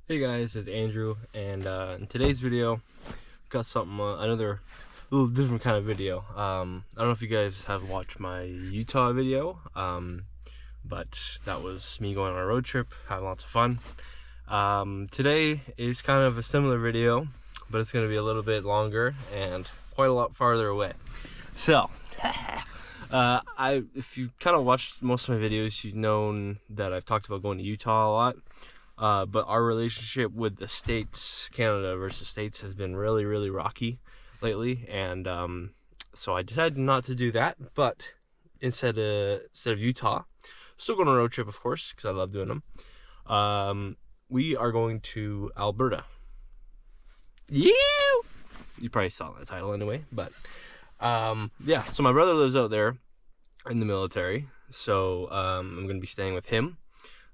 Hey guys, it's Andrew, and in today's video, got something, another little different kind of video. I don't know if you guys have watched my Utah video, but that was me going on a road trip, having lots of fun. Today is kind of a similar video, but it's going to be a little bit longer and quite a lot farther away. So, if you kind of watched most of my videos, you've known that I've talked about going to Utah a lot. But our relationship with the States, Canada versus States, has been really rocky lately, and so I decided not to do that. But instead of Utah, still going on a road trip, of course, because I love doing them. We are going to Alberta. Yeah, you probably saw that title anyway. But yeah, so my brother lives out there in the military, so I'm going to be staying with him.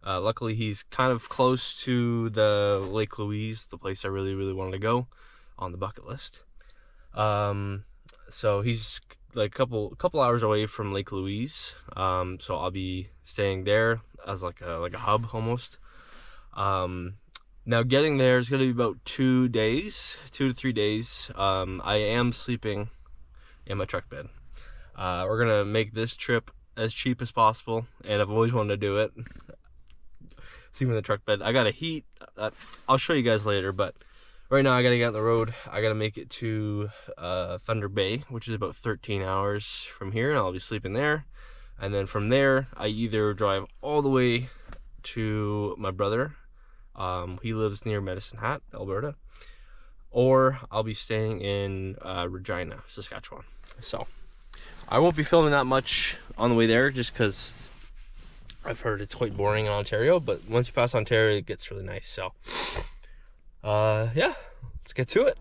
Luckily, he's kind of close to the Lake Louise, the place I really wanted to go on the bucket list. So he's like a couple hours away from Lake Louise. So I'll be staying there as like a hub almost. Now getting there is going to be about 2 to 3 days. I am sleeping in my truck bed. We're gonna make this trip as cheap as possible, and I've always wanted to do it. Sleeping in the truck bed. I got a heat. I'll show you guys later, but right now I gotta get on the road. I gotta make it to Thunder Bay, which is about 13 hours from here, and I'll be sleeping there. And then from there, I either drive all the way to my brother. He lives near Medicine Hat, Alberta, or I'll be staying in Regina, Saskatchewan. So I won't be filming that much on the way there, just because I've heard it's quite boring in Ontario, but once you pass Ontario, it gets really nice. So, yeah, let's get to it.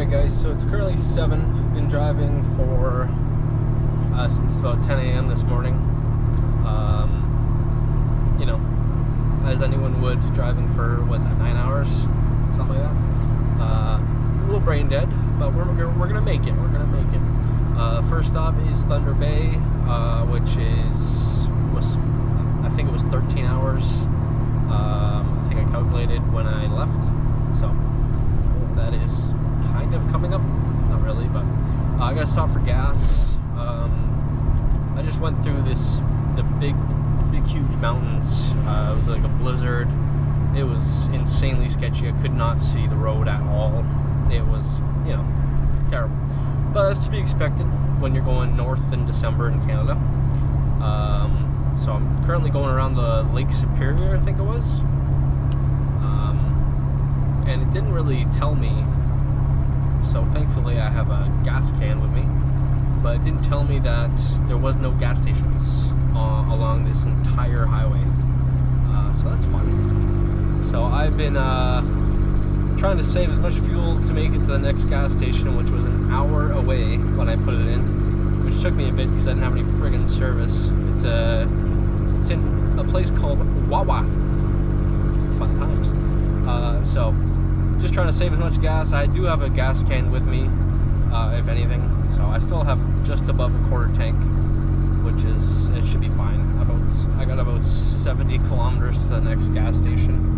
Guys, so it's currently 7. Been driving for since about 10 a.m. this morning. You know, as anyone would, driving for what's that, 9 hours, something like that. A little brain dead, but we're gonna make it. We're gonna make it. First stop is Thunder Bay, which I think it was 13 hours. I think I calculated when I left, so that is kind of coming up, not really, but I gotta stop for gas. I just went through the big huge mountains. It was like a blizzard. It was insanely sketchy. I could not see the road at all. It was, you know, terrible, but that's to be expected when you're going north in December in Canada. So I'm currently going around the Lake Superior, I think it was, and it didn't really tell me. So thankfully I have a gas can with me, but it didn't tell me that there was no gas stations along this entire highway. So that's fun. So I've been trying to save as much fuel to make it to the next gas station, which was an hour away when I put it in, which took me a bit because I didn't have any friggin' service. It's in a place called Wawa. Fun times. So just trying to save as much gas. I do have a gas can with me, if anything, so I still have just above a quarter tank, which it should be fine. I got about 70 kilometers to the next gas station.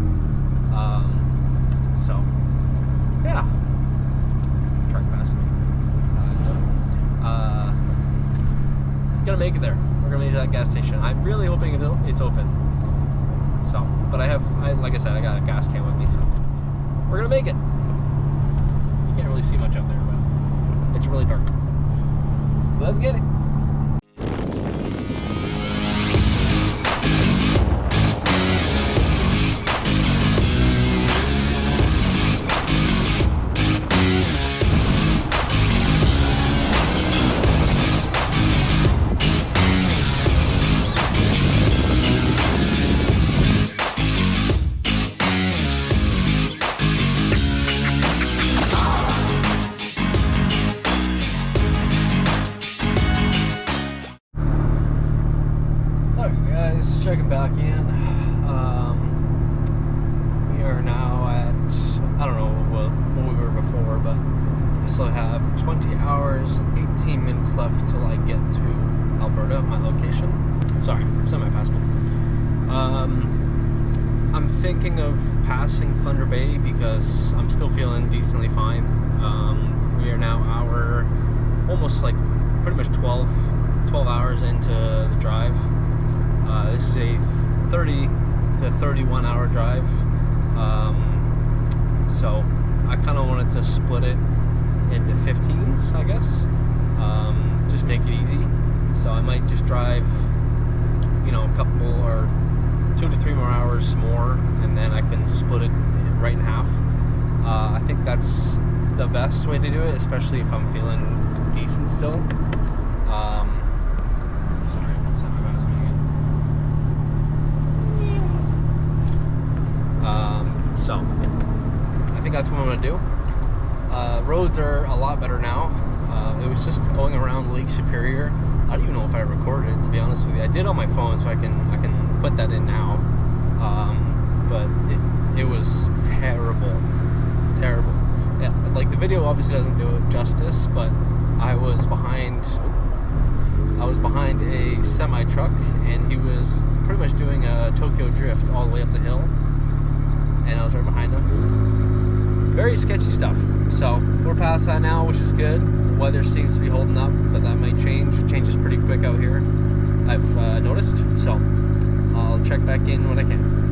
So yeah, truck past me. gonna make it there. We're gonna make it to that gas station. I'm really hoping it's open. So, but like I said, I got a gas can with me, so we're gonna make it. You can't really see much out there, but it's really dark. Let's get it. Checking back in. We are now at, I don't know what we were before, but we still have 20 hours, 18 minutes left till I get to Alberta, my location. Sorry, semi-past me. I'm thinking of passing Thunder Bay because I'm still feeling decently fine. We are now almost like pretty much 12 hours into the drive. This is a 30 to 31 hour drive, so I kind of wanted to split it into 15s, I guess, just make it easy. So I might just drive, you know, a couple or 2 to 3 more hours more, and then I can split it right in half. I think that's the best way to do it, especially if I'm feeling decent still. Sorry, set my mouse again. So I think that's what I'm gonna do. Roads are a lot better now. It was just going around Lake Superior. I don't even know if I recorded it, to be honest with you. I did on my phone, so I can put that in now. But it was terrible. Yeah, like the video obviously doesn't do it justice, but I was behind a semi truck, and he was pretty much doing a Tokyo drift all the way up the hill, and I was right behind him. Very sketchy stuff. So we're past that now, which is good. The weather seems to be holding up, but that might change. It changes pretty quick out here, I've noticed. So I'll check back in when I can.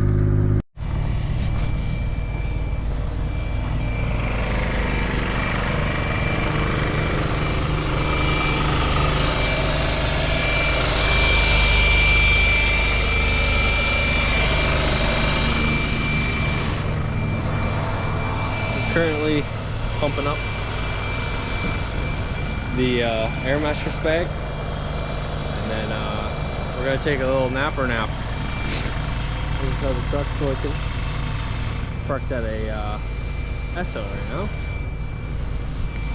Currently pumping up the Airmaster spag, and then we're gonna take a little napper nap. This is how the truck's looking. Parked at a Esso right now.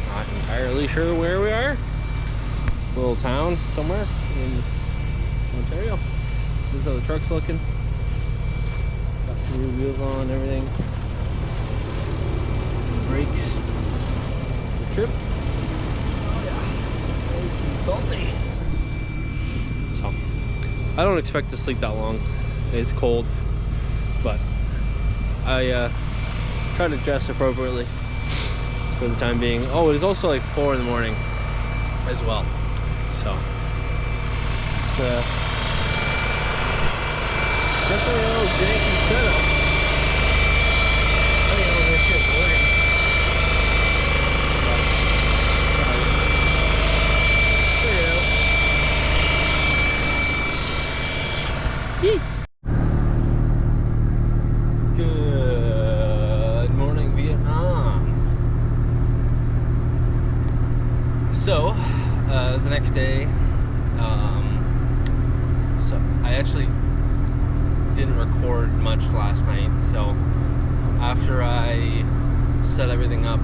Not entirely sure where we are. It's a little town somewhere in Ontario. This is how the truck's looking. Got some new wheels on and everything. Brakes. The trip. Oh yeah, nice and salty. So, I don't expect to sleep that long. It's cold, but I try to dress appropriately for the time being. Oh, it is also like 4 in the morning as well. So, it's definitely a little janky setup. I don't know if this shit's working. Good morning, Vietnam. So, it was the next day. So I actually didn't record much last night. So after I set everything up,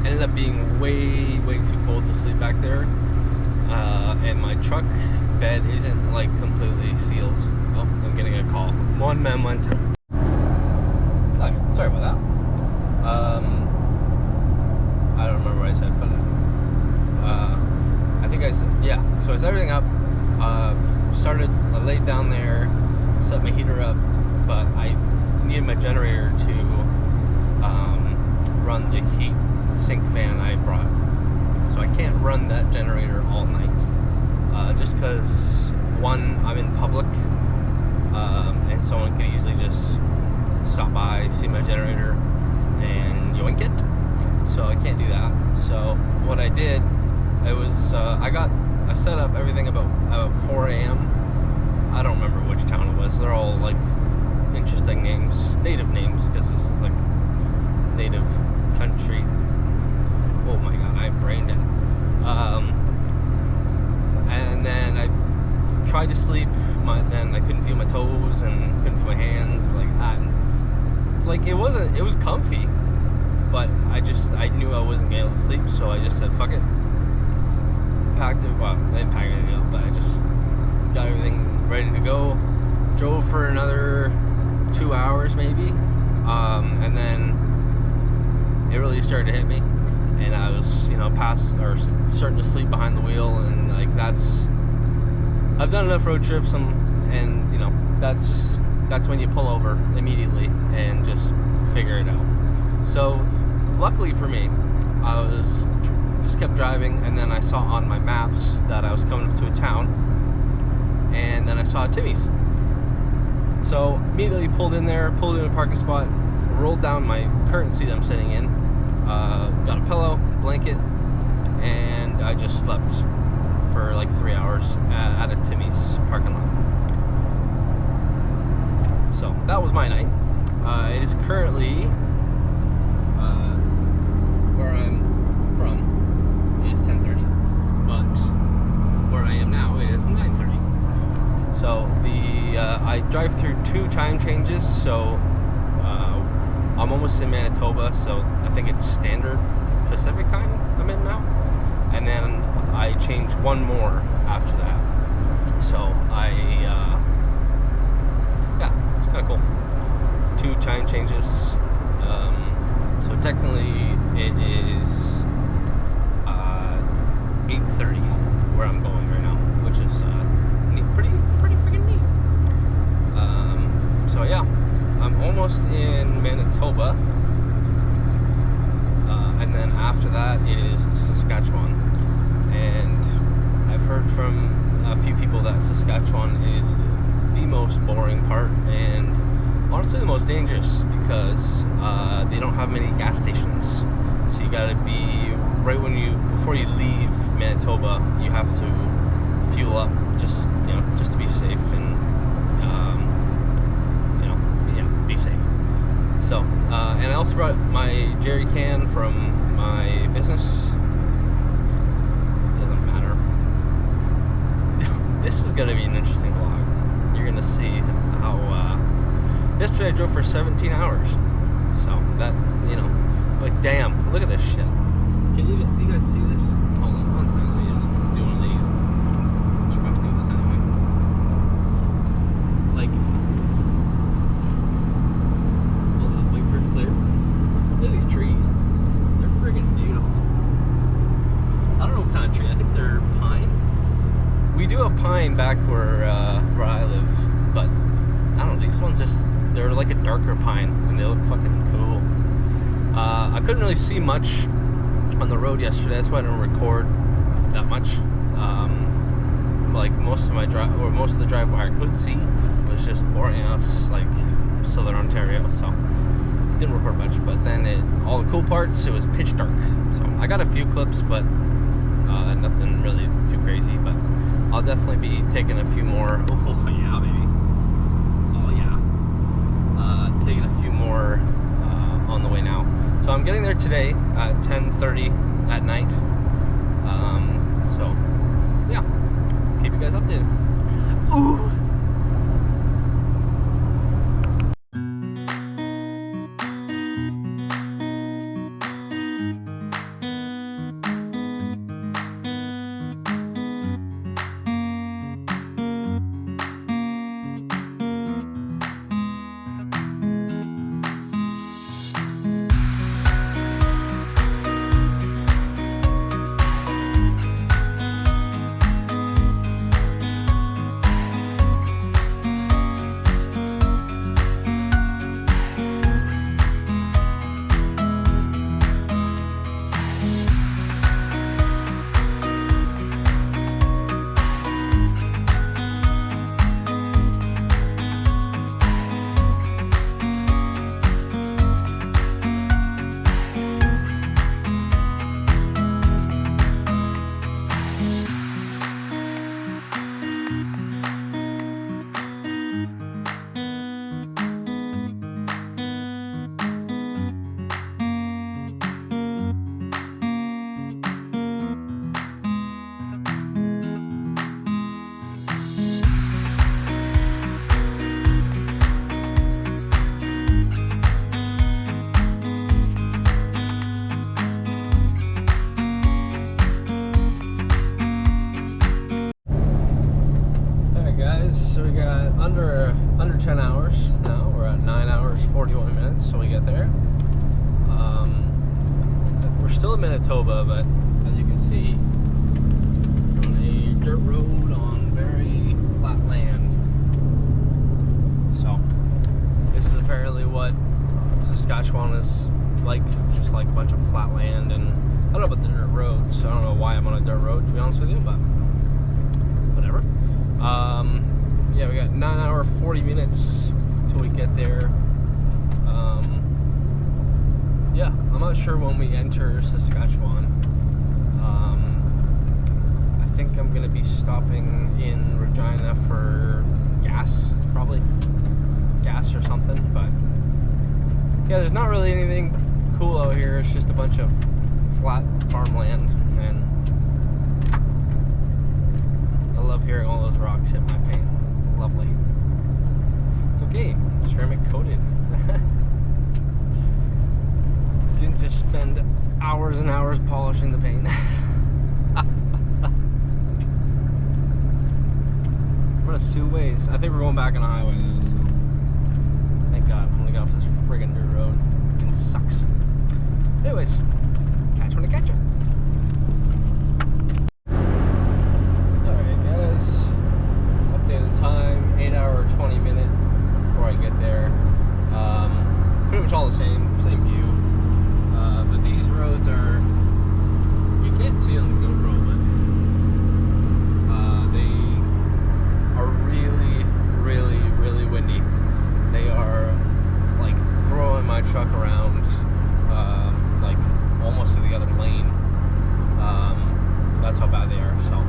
ended up being way too cold to sleep back there. And my truck bed isn't like completely sealed. Oh, I'm getting a call. One man, one time. Oh, sorry about that. I don't remember what I said, but I think I said, yeah. So I set everything up. I laid down there, set my heater up, but I needed my generator to run the heat sink fan I brought. So I can't run that generator all night. Just because, one, I'm in public, and someone could easily just stop by, see my generator, and yoink it. So I can't do that. So what I did, I set up everything about 4 a.m. I don't remember which town it was. They're all like interesting names, native names, because this is like native country. Oh my god, I brained it. And then I tried to sleep. Then I couldn't feel my toes and couldn't feel my hands. It was comfy, but I knew I wasn't gonna be able to sleep, so I just said fuck it. Packed it. Well, I didn't pack anything up, but I just got everything ready to go. Drove for another 2 hours maybe, and then it really started to hit me, and I was starting to sleep behind the wheel, and like I've done enough road trips, and you know that's when you pull over immediately and just figure it out. So luckily for me, I just kept driving, and then I saw on my maps that I was coming up to a town, and then I saw Timmy's. So immediately pulled in a parking spot, rolled down my current seat I'm sitting in, got a pillow, blanket, and I just slept for like 3 hours at a Timmy's parking lot. So that was my night. It is currently where I'm from. It is 10:30, but where I am now it is 9:30. So I drive through 2 time changes, so I'm almost in Manitoba, so I think it's standard Pacific time I'm in now, and then I change one more after that. So yeah, it's kind of cool. 2 time changes. So technically it is 8:30 where I'm going right now, which is pretty freaking neat. So yeah, I'm almost in Manitoba, and then after that it is Saskatchewan. And I've heard from a few people that Saskatchewan is the most boring part, and honestly the most dangerous, because they don't have many gas stations. So you gotta be before you leave Manitoba, you have to fuel up just to be safe, and be safe. So and I also brought my jerry can from my business. Doesn't matter. This is gonna be an interesting vlog. You're gonna see how yesterday I drove for 17 hours. So that, like, damn, look at this shit. Can you guys see this? Hold on one second, let me just do one of these. I should probably do this anyway. Like, hold on, wait for it to clear. Look at these trees. They're friggin' beautiful. I don't know what kind of tree. I think they're pine. We do have pine back where I live, but I don't know, these ones they're like a darker pine, and they look fucking cool. I couldn't really see much on the road yesterday, that's why I didn't record that much. Like most of the drive where I could see was just boring ass like Southern Ontario, so didn't record much. But then all the cool parts, it was pitch dark. So I got a few clips, but nothing really too crazy. But I'll definitely be taking a few more. Oh yeah, baby. Oh yeah. Taking a few more on the way now. So I'm getting there today at 10:30 at night. So yeah, keep you guys updated. Ooh. guys, so we got under 10 hours now. We're at 9 hours 41 minutes till we get there. We're still in Manitoba, but as you can see, we're on a dirt road on very flat land. So this is apparently what Saskatchewan is like, just like a bunch of flat land. And I don't know about the dirt roads, so I don't know why I'm on a dirt road, to be honest with you, but whatever. Yeah, we got 9 hour 40 minutes till we get there. Yeah, I'm not sure when we enter Saskatchewan. I think I'm gonna be stopping in Regina for gas, probably gas or something. But yeah, there's not really anything cool out here. It's just a bunch of flat farmland, and I love hearing all those rocks hit my paint. Lovely. It's okay, ceramic coated. Didn't just spend hours and hours polishing the paint. We're gonna Sioux Ways. I think we're going back on a highway though, so thank God. I'm gonna get off this friggin' dirt road. It sucks. Anyways, catch when I catch ya. Alright guys, updated time, 8 hour 20 minute before I get there. Pretty much all the same view. But these roads are, you can't see on the GoPro, but they are really, really, really windy. They are like throwing my truck around, like almost to the other lane. That's how bad they are. So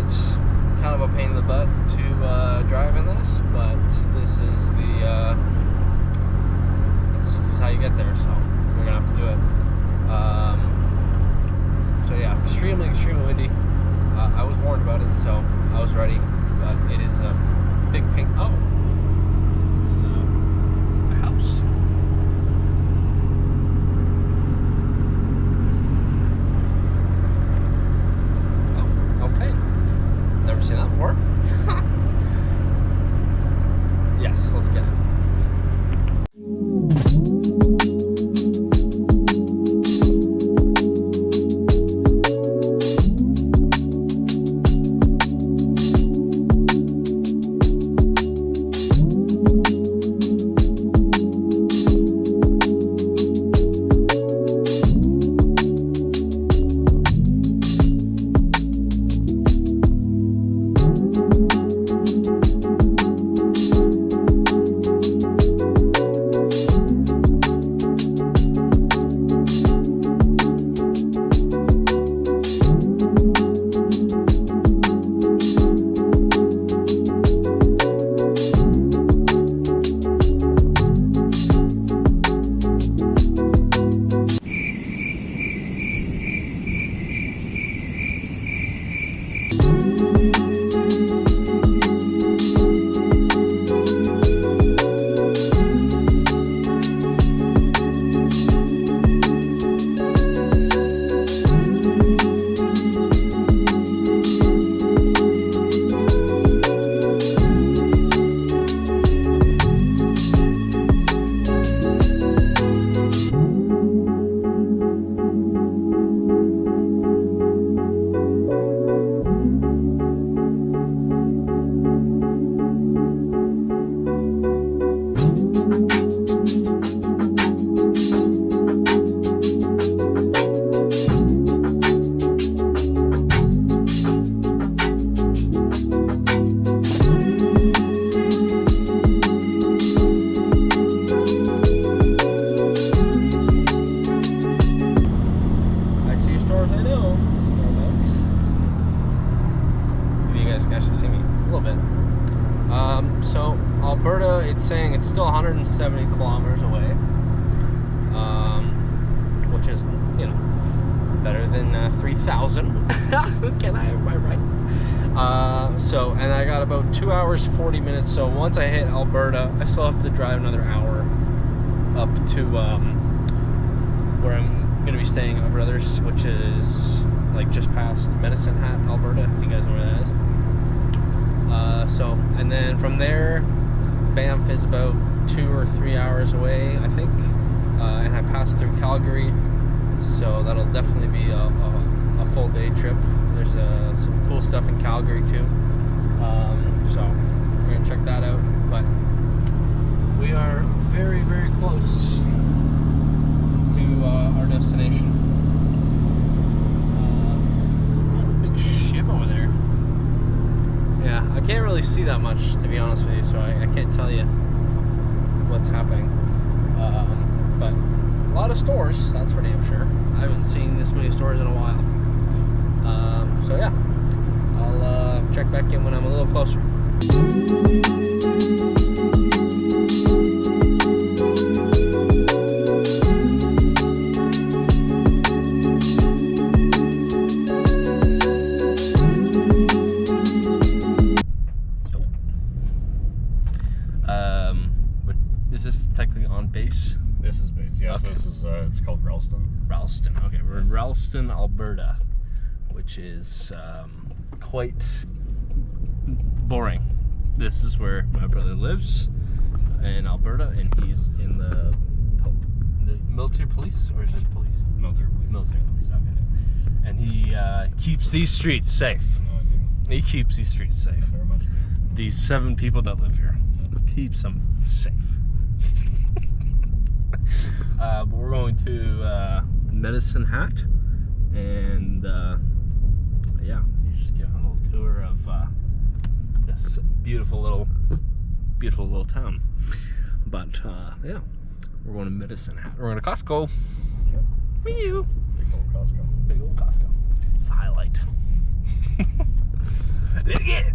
it's kind of a pain in the butt to drive in this, but this is how you get there. So we're gonna have to do it. So yeah, extremely windy. I was warned about it, so I was ready. But it is a big pink. Oh, it's a house. Oh, okay. Never seen that before. Yes, let's get it. So Alberta, it's saying it's still 170 kilometers away, which is, you know, better than 3,000. Can I? Am I right? So, and I got about 2 hours 40 minutes. So once I hit Alberta, I still have to drive another hour up to where I'm gonna be staying at my brother's, which is like just past Medicine Hat, Alberta, if you guys know where that is. And then from there, Banff is about 2 or 3 hours away, I think. And I passed through Calgary, so that'll definitely be a full day trip. There's some cool stuff in Calgary too, so we're gonna check that out. But we are very, very close to our destination. Big ship over there. Yeah, I can't really see that much, to be honest with you, so I can't tell you what's happening. But a lot of stores, that's for damn sure. I haven't seen this many stores in a while. So yeah, I'll check back in when I'm a little closer. Is this technically on base? This is base, yeah. Okay. So this is it's called Ralston. Ralston. Okay, we're in Ralston, Alberta, which is quite boring. This is where my brother lives in Alberta, and he's in the military police, or is this police? Military police. Military police. Okay. And he keeps these streets safe. No, I do. He keeps these streets safe. Very much. These 7 people that live here, keeps them safe. But we're going to Medicine Hat, and yeah, you just give a little tour of this beautiful little town. But yeah, we're going to Medicine Hat. We're going to Costco. Yep. Meow. Big old Costco. Big old Costco. It's a highlight. Let's get it.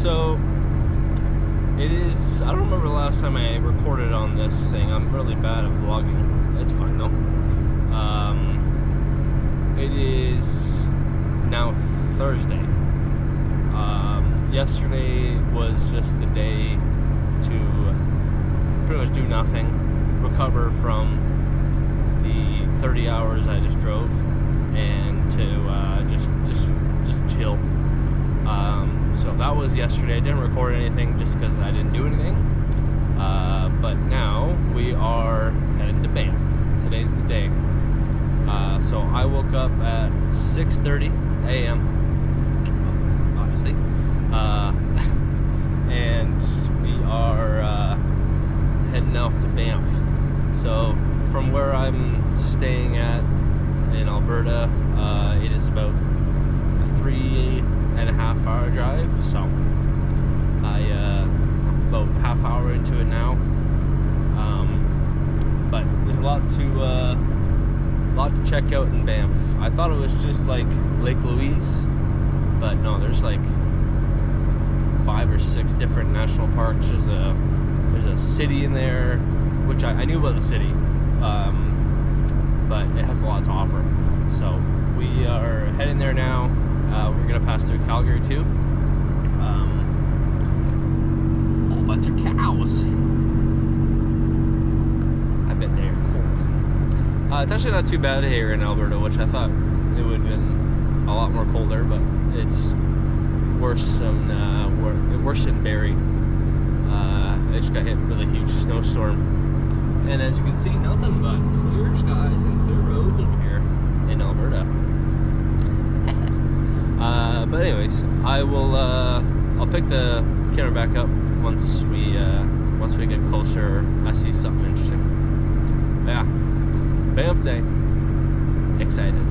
So it is, I don't remember the last time I recorded on this thing. I'm really bad at vlogging. It's fine though. It is now Thursday. Yesterday was just the day to pretty much do nothing, recover from the 30 hours I just drove, and to just chill. So that was yesterday. I didn't record anything just because I didn't do anything. But now we are heading to Banff. Today's the day. So I woke up at 6:30 a.m. obviously, and we are heading off to Banff. So from where I'm staying at in Alberta, it is about a 3.5 hour drive. So about half hour into it now. But there's a lot to check out in Banff. I thought it was just like Lake Louise, but no, there's like 5 or 6 different national parks. There's a city in there, which I knew about the city, but it has a lot to offer. So we are heading there now. We're gonna pass through Calgary too. A whole bunch of cows. I bet they're cold. It's actually not too bad here in Alberta, which I thought it would have been a lot more colder, but it's worse than Barrie. I just got hit with a huge snowstorm, and as you can see, nothing but clear skies and clear roads over here in Alberta. But anyways, I'll pick the camera back up once we get closer. I see something interesting. Yeah, Banff Day. Excited.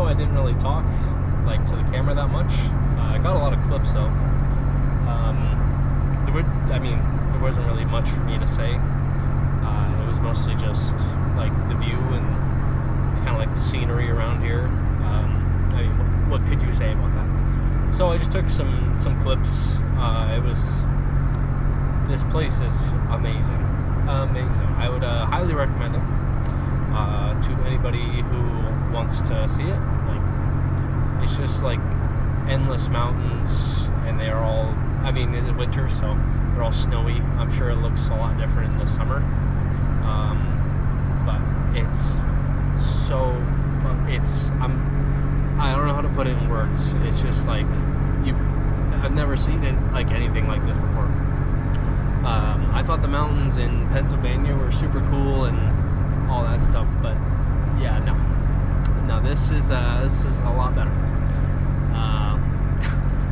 I didn't really talk like to the camera that much. I got a lot of clips though. There wasn't really much for me to say. It was mostly just like the view and kind of like the scenery around here. What could you say about that? So I just took some clips. This place is amazing. I would highly recommend it to anybody who wants to see it. Like, it's just like endless mountains, and they're all, it's winter, so they're all snowy. I'm sure it looks a lot different in the summer, but it's so fun. I don't know how to put it in words. It's just like I've never seen anything like this before. I thought the mountains in Pennsylvania were super cool and all that stuff, but yeah, no, this is a lot better.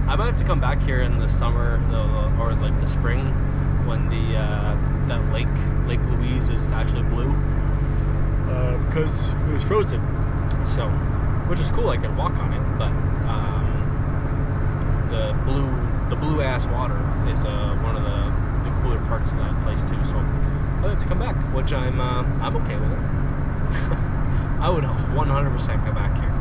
I might have to come back here in the summer or like the spring when that Lake Louise is actually blue, because it was frozen. So, which is cool. I could walk on it, but the blue ass water is one of the cooler parts of that place too. So I have to come back, which I'm okay with it. I would 100% come back here.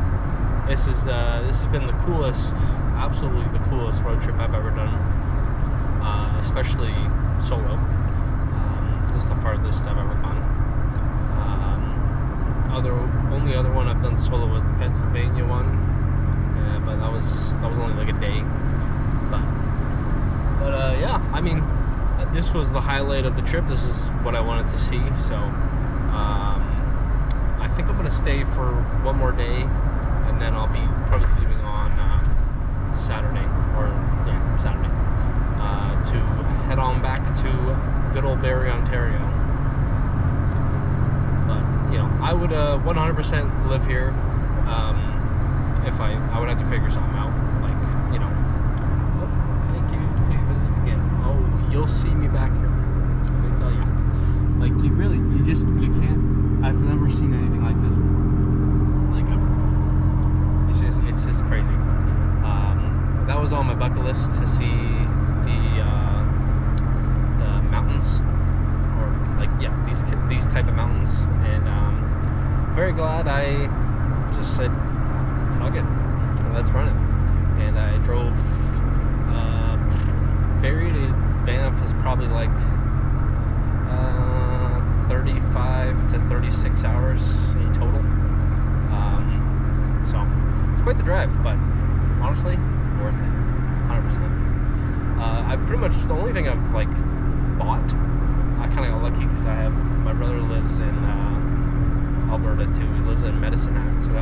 This has been the coolest, absolutely the coolest road trip I've ever done, especially solo. This is the farthest I've ever gone. Only other one I've done solo was the Pennsylvania one, but that was only like a day. But yeah, this was the highlight of the trip. This is what I wanted to see. So I think I'm gonna stay for one more day, and then I'll be probably leaving on Saturday to head on back to good old Barrie, Ontario. But I would 100% live here. If I would have to figure something out, Oh, thank you. Please visit again. Oh, you'll see me back here. Let me tell you. Like, you can't. I've never seen anything like this before. Like, ever. It's just crazy. That was on my bucket list to see the mountains, or these type of mountains, and very glad I just said, fuck it, let's run it. And I drove Barrie to Banff is probably like 35 to 36 hours in total. So it's quite the drive, but honestly, worth it, 100%. I've pretty much, the only thing I've bought, I kind of got lucky because my brother lives in Alberta too. He lives in Medicine Hat, so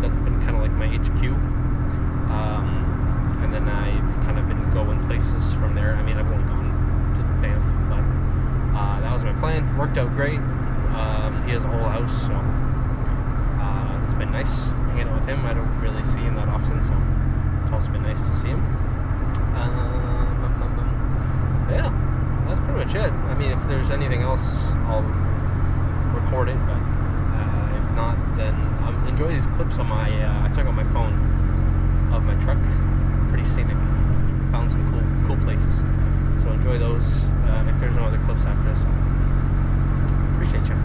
that's been kind of like my HQ. And then I've kind of been going places from there. I've only gone to Banff, but that was my plan. Worked out great. He has a whole house, so it's been nice hanging out with him. I don't really see him that often, so it's also been nice to see him. Yeah, that's pretty much it. If there's anything else, I'll record it, but if not, then enjoy these clips on I took on my phone of my truck. Pretty scenic. Found some cool places. So enjoy those. If there's no other clips after this, appreciate you.